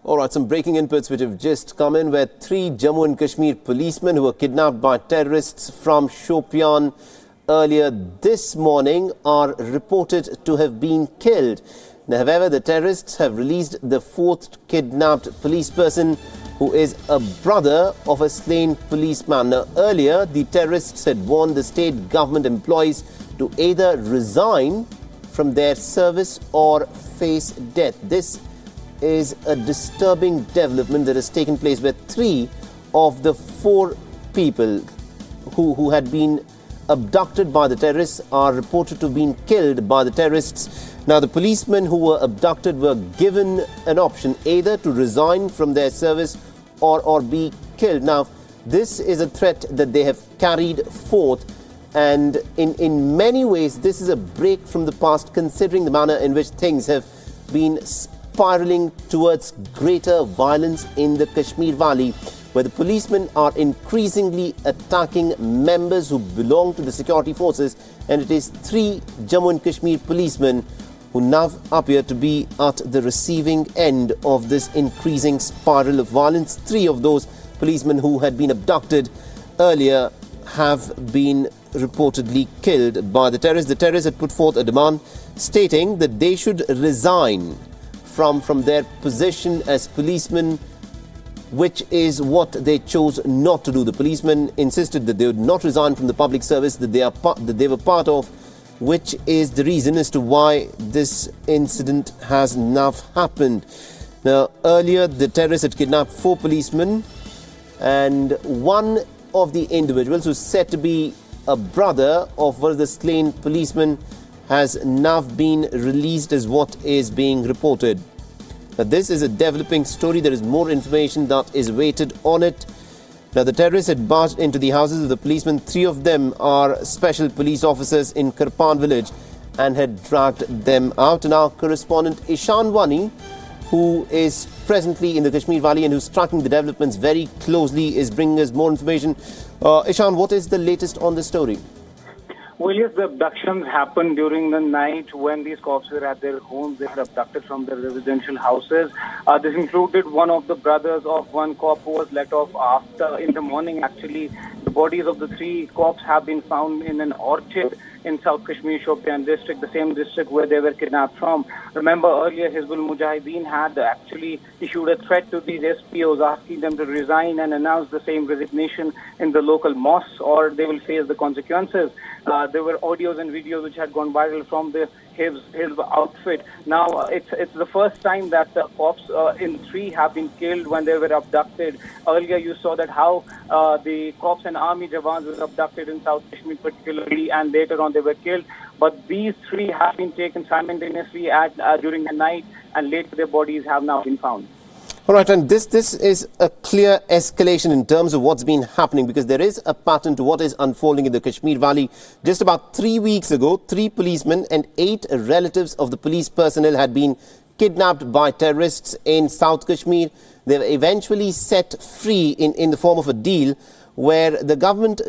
All right, some breaking inputs which have just come in, where 3 Jammu and Kashmir policemen who were kidnapped by terrorists from Shopian earlier this morning are reported to have been killed. Now, however, the terrorists have released the 4th kidnapped police person, who is a brother of a slain policeman. Now, earlier, the terrorists had warned the state government employees to either resign from their service or face death. This is a disturbing development that has taken place, where 3 of the 4 people who had been abducted by the terrorists are reported to have been killed by the terrorists. Now, the policemen who were abducted were given an option either to resign from their service or be killed. Now, this is a threat that they have carried forth, and in many ways this is a break from the past, considering the manner in which things have been spiraling towards greater violence in the Kashmir Valley, where the policemen are increasingly attacking members who belong to the security forces, and it is 3 Jammu and Kashmir policemen who now appear to be at the receiving end of this increasing spiral of violence. 3 of those policemen who had been abducted earlier have been reportedly killed by the terrorists. The terrorists had put forth a demand stating that they should resign from their position as policemen, which is what they chose not to do. The policemen insisted that they would not resign from the public service that they were part of, which is the reason as to why this incident has now happened. Now, earlier the terrorists had kidnapped 4 policemen, and one of the individuals, who is said to be a brother of one of the slain policemen, has now been released, as what is being reported. Now, this is a developing story. There is more information that is awaited on it. Now, the terrorists had barged into the houses of the policemen. 3 of them are special police officers in Kirpan village, and had dragged them out. And our correspondent Ishan Wani, who is presently in the Kashmir Valley and who's tracking the developments very closely, is bringing us more information. Ishan, what is the latest on the story? Well, yes, the abductions happened during the night when these cops were at their homes. They were abducted from their residential houses. This included one of the brothers of one cop who was let off in the morning. Actually, the bodies of the 3 cops have been found in an orchard in South Kashmir, Shopian district, the same district where they were kidnapped from. Remember, earlier Hizbul Mujahideen had actually issued a threat to these SPOs, asking them to resign and announce the same resignation in the local mosques, or they will face the consequences. There were audios and videos which had gone viral from the Hizb outfit. Now, it's the first time that the cops in 3 have been killed when they were abducted. Earlier, you saw that how the cops and army jawans were abducted in South Kashmir particularly, and later on they were killed. But these 3 have been taken simultaneously during the night, and later their bodies have now been found. All right, and this is a clear escalation in terms of what's been happening, because there is a pattern to what is unfolding in the Kashmir Valley. Just about 3 weeks ago, 3 policemen and 8 relatives of the police personnel had been kidnapped by terrorists in South Kashmir. They were eventually set free in the form of a deal, where the government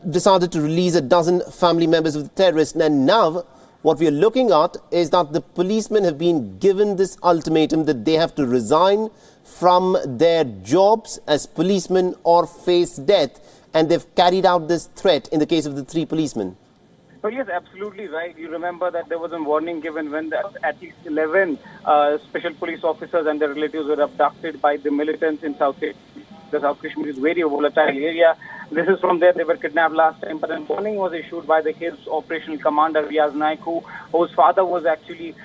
decided to release a dozen family members of the terrorists. And now, what we are looking at is that the policemen have been given this ultimatum that they have to resign from their jobs as policemen or face death, and they've carried out this threat in the case of the 3 policemen. Oh, yes, absolutely right. You remember that there was a warning given when at least 11 special police officers and their relatives were abducted by the militants in South Kashmir. The South Kashmir is a very volatile area. This is from there they were kidnapped last time, but a warning was issued by the Hizb's operational commander, Riaz Naik, whose father was actually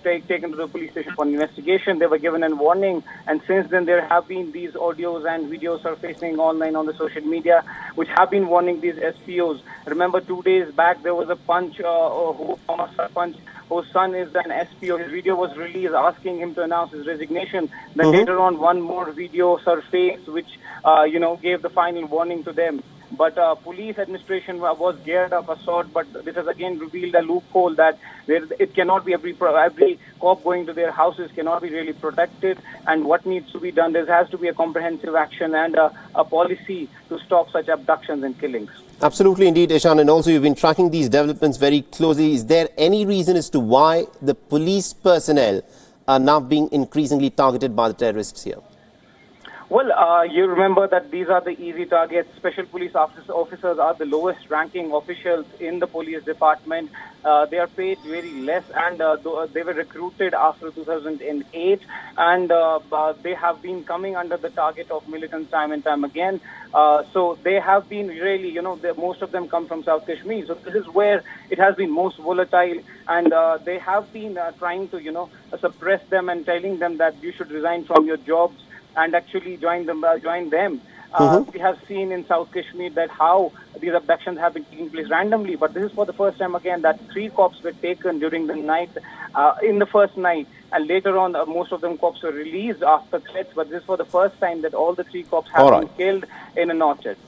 taken to the police station for investigation. They were given a warning, and since then there have been these audios and videos surfacing online on the social media, which have been warning these SPOs. Remember, 2 days back there was a punch, whose son is an SPO. His video was released asking him to announce his resignation. Then later on, one more video surfaced, which gave the final warning to them. But police administration was geared up a sort, but this has again revealed a loophole that it cannot be every cop going to their houses cannot be really protected. And what needs to be done, there has to be a comprehensive action and a policy to stop such abductions and killings. Absolutely indeed, Ishan, and also you've been tracking these developments very closely. Is there any reason as to why the police personnel are now being increasingly targeted by the terrorists here? Well, you remember that these are the easy targets. Special police officers are the lowest ranking officials in the police department. They are paid very less, and they were recruited after 2008, and they have been coming under the target of militants time and time again. So they have been really, most of them come from South Kashmir. So this is where it has been most volatile, and they have been trying to, suppress them and telling them that you should resign from your jobs and actually join them. We have seen in South Kashmir that how these abductions have been taking place randomly, but this is for the first time again that 3 cops were taken during the night, in the first night, and later on most of them cops were released after threats, but this is for the first time that all the 3 cops have been killed in an orchard.